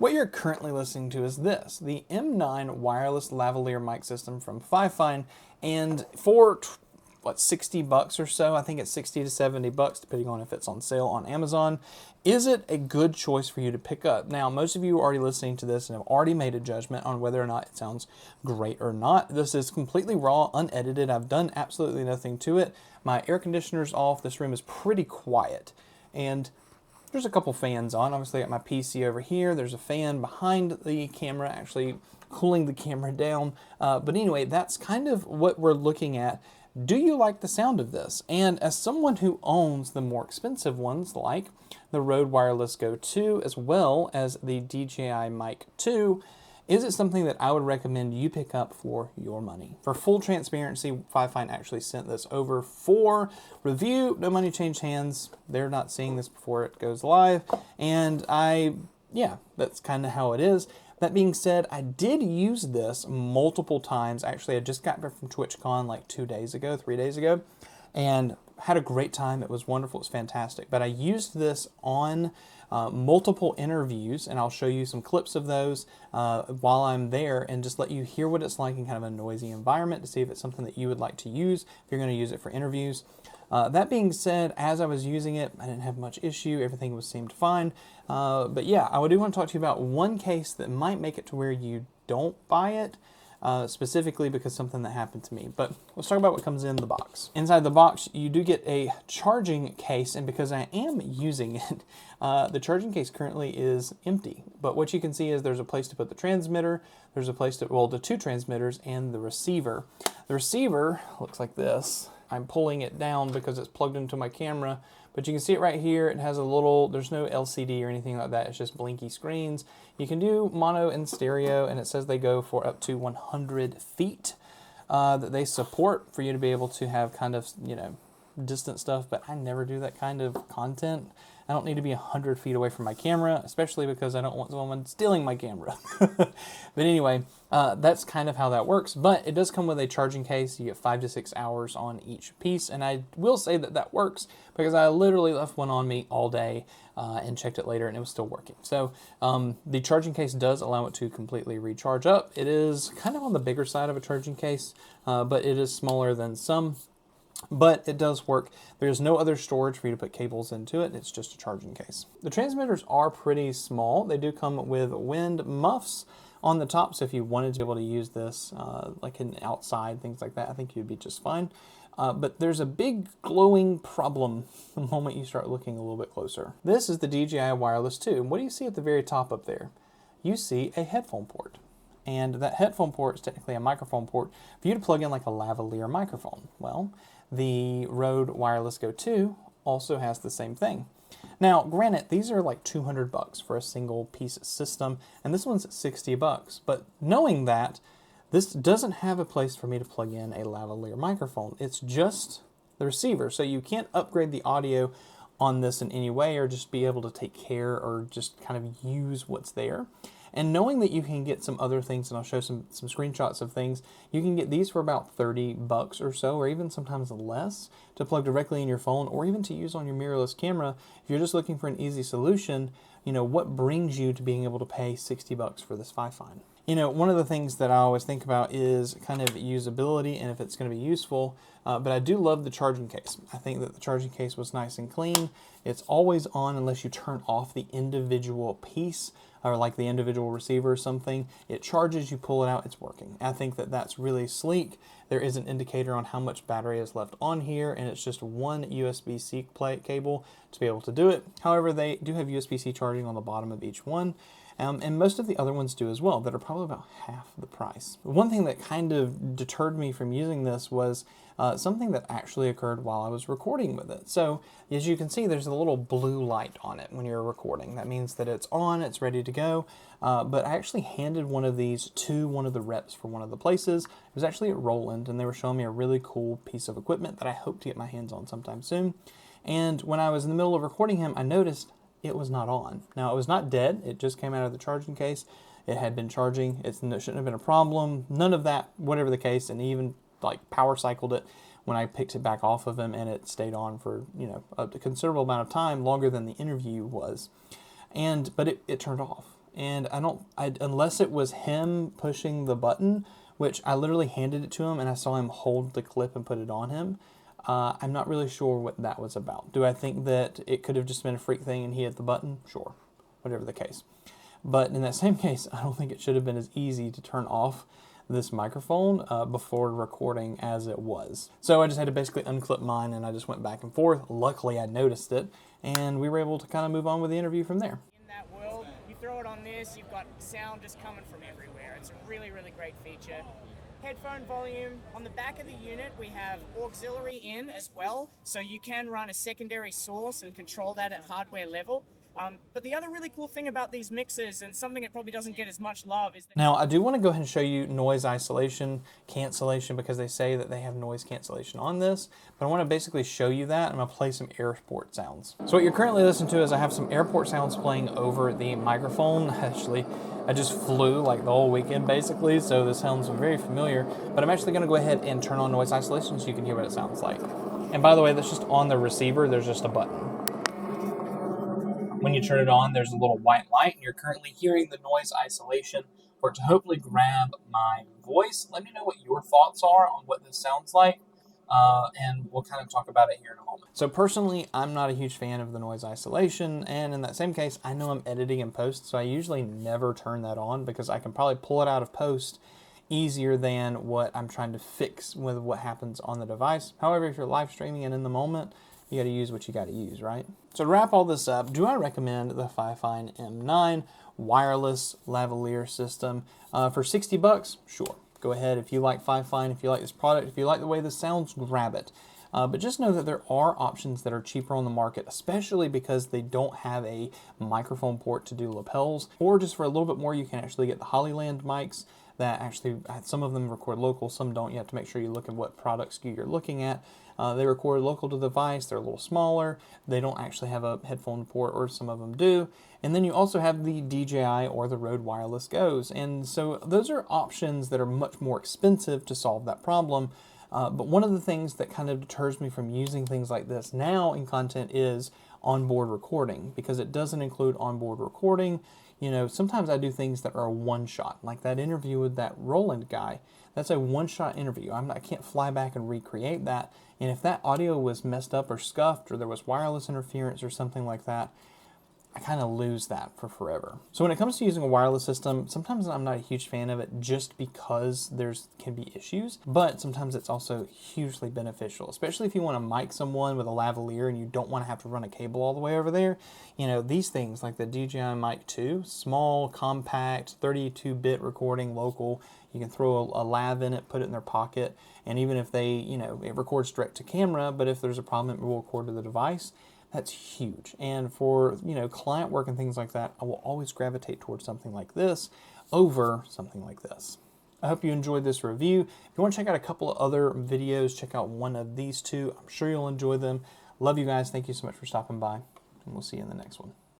What you're currently listening to is this, the M9 wireless lavalier mic system from FIFINE, and for what, 60 bucks or so, I think it's 60 to 70 bucks depending on if it's on sale on Amazon. Is it a good choice for you to pick up? Now, most of you are already listening to this and have already made a judgment on whether or not it sounds great or not. This is completely raw, unedited. I've done absolutely nothing to it. My air conditioner's off. This room is pretty quiet, and there's a couple fans on. Obviously, I got my PC over here. There's a fan behind the camera, actually cooling the camera down. But anyway, that's kind of what we're looking at. Do you like the sound of this? And as someone who owns the more expensive ones, like the Rode Wireless Go 2, as well as the DJI Mic 2, is it something that I would recommend you pick up for your money? For full transparency, FIFINE actually sent this over for review. No money changed hands. They're not seeing this before it goes live. And yeah, that's kind of how it is. That being said, I did use this multiple times. Actually, I just got back from TwitchCon like 3 days ago, and had a great time. It was wonderful. It was fantastic. But I used this on multiple interviews, and I'll show you some clips of those while I'm there and just let you hear what it's like in kind of a noisy environment to see if it's something that you would like to use if you're going to use it for interviews. That being said, as I was using it, I didn't have much issue. Everything seemed fine. But yeah, I do want to talk to you about one case that might make it to where you don't buy it, specifically because something that happened to me. But let's talk about what comes in the box. Inside the box, you do get a charging case, and because I am using it, the charging case currently is empty. But what you can see is there's a place to put the transmitter, there's a place to, well, the two transmitters and the receiver. The receiver looks like this. I'm pulling it down because it's plugged into my camera, but you can see it right here. It has a little, there's no LCD or anything like that. It's just blinky screens. You can do mono and stereo, and it says they go for up to 100 feet that they support for you to be able to have kind of, you know, distant stuff, but I never do that kind of content. I don't need to be 100 feet away from my camera, especially because I don't want someone stealing my camera. But anyway, that's kind of how that works. But it does come with a charging case. You get 5 to 6 hours on each piece. And I will say that that works because I literally left one on me all day and checked it later and it was still working. So the charging case does allow it to completely recharge up. It is kind of on the bigger side of a charging case, but it is smaller than some. But it does work. There's no other storage for you to put cables into it. It's just a charging case. The transmitters are pretty small. They do come with wind muffs on the top, so if you wanted to be able to use this like in outside, things like that, I think you'd be just fine. But there's a big glowing problem the moment you start looking a little bit closer. This is the DJI Wireless 2. And what do you see at the very top up there? You see a headphone port. And that headphone port is technically a microphone port for you to plug in like a lavalier microphone. Well, the Rode Wireless Go 2 also has the same thing. Now, granted, these are like 200 bucks for a single piece system, and this one's 60 bucks. But knowing that, this doesn't have a place for me to plug in a lavalier microphone. It's just the receiver, so you can't upgrade the audio on this in any way or just be able to take care or just kind of use what's there. And knowing that you can get some other things, and I'll show some screenshots of things, you can get these for about 30 bucks or so, or even sometimes less, to plug directly in your phone, or even to use on your mirrorless camera. If you're just looking for an easy solution, you know, what brings you to being able to pay 60 bucks for this FIFINE? You know, one of the things that I always think about is kind of usability and if it's going to be useful, but I do love the charging case. I think that the charging case was nice and clean. It's always on unless you turn off the individual piece, or like the individual receiver or something. It charges, you pull it out, it's working. I think that that's really sleek. There is an indicator on how much battery is left on here, and it's just one USB-C cable to be able to do it. However, they do have USB-C charging on the bottom of each one. And most of the other ones do as well, that are probably about half the price. One thing that kind of deterred me from using this was something that actually occurred while I was recording with it. So as you can see, there's a little blue light on it when you're recording. That means that it's on, it's ready to go. But I actually handed one of these to one of the reps for one of the places. It was actually at Roland, and they were showing me a really cool piece of equipment that I hope to get my hands on sometime soon. And when I was in the middle of recording him, I noticed it was not on. Now, it was not dead. It just came out of the charging case. It had been charging. It shouldn't have been a problem. None of that, whatever the case, and even like power cycled it when I picked it back off of him, and it stayed on for, you know, a considerable amount of time, longer than the interview was. But it turned off. and unless it was him pushing the button, which I literally handed it to him and I saw him hold the clip and put it on him. I'm not really sure what that was about. Do I think that it could have just been a freak thing and he hit the button? Sure, whatever the case. But in that same case, I don't think it should have been as easy to turn off this microphone before recording as it was. So I just had to basically unclip mine and I just went back and forth. Luckily I noticed it and we were able to kind of move on with the interview from there. In that world, you throw it on this, you've got sound just coming from everywhere. It's a really, really great feature. Headphone volume. On the back of the unit we have auxiliary in as well, so you can run a secondary source and control that at hardware level. But the other really cool thing about these mixers, and something that probably doesn't get as much love, is that now I do want to go ahead and show you noise isolation, cancellation, because they say that they have noise cancellation on this, but I want to basically show you that. I'm going to play some airport sounds. So what you're currently listening to is I have some airport sounds playing over the microphone. Actually, I just flew like the whole weekend basically, so this sounds very familiar, but I'm actually going to go ahead and turn on noise isolation so you can hear what it sounds like. And by the way, that's just on the receiver. There's just a button. When you turn it on, there's a little white light, and you're currently hearing the noise isolation for it to hopefully grab my voice. Let me know what your thoughts are on what this sounds like, and we'll kind of talk about it here in a moment. So personally, I'm not a huge fan of the noise isolation, and in that same case, I know I'm editing in post, so I usually never turn that on because I can probably pull it out of post easier than what I'm trying to fix with what happens on the device. However, if you're live streaming and in the moment, you got to use what you got to use, right? So to wrap all this up, do I recommend the FIFINE M9 wireless lavalier system for 60 bucks? Sure. Go ahead. If you like FIFINE, if you like this product, if you like the way this sounds, grab it. But just know that there are options that are cheaper on the market, especially because they don't have a microphone port to do lapels, or just for a little bit more, you can actually get the Hollyland mics that actually, some of them record local, some don't. You have to make sure you look at what product SKU you're looking at. They record local to the device. They're a little smaller. They don't actually have a headphone port, or some of them do. And then you also have the DJI or the Rode Wireless Go's. And so those are options that are much more expensive to solve that problem. But one of the things that kind of deters me from using things like this now in content is onboard recording, because it doesn't include onboard recording. You know, sometimes I do things that are a one-shot, like that interview with that Roland guy. That's a one-shot interview. I can't fly back and recreate that. And if that audio was messed up or scuffed, or there was wireless interference or something like that, I kind of lose that for forever. So when it comes to using a wireless system, sometimes I'm not a huge fan of it just because can be issues, but sometimes it's also hugely beneficial, especially if you want to mic someone with a lavalier and you don't want to have to run a cable all the way over there. You know, these things like the DJI Mic 2, small, compact, 32-bit recording, local. You can throw a lav in it, put it in their pocket, and even if they, you know, it records direct to camera, but if there's a problem, it will record to the device. That's huge. And for, you know, client work and things like that, I will always gravitate towards something like this over something like this. I hope you enjoyed this review. If you want to check out a couple of other videos, check out one of these two. I'm sure you'll enjoy them. Love you guys. Thank you so much for stopping by, and we'll see you in the next one.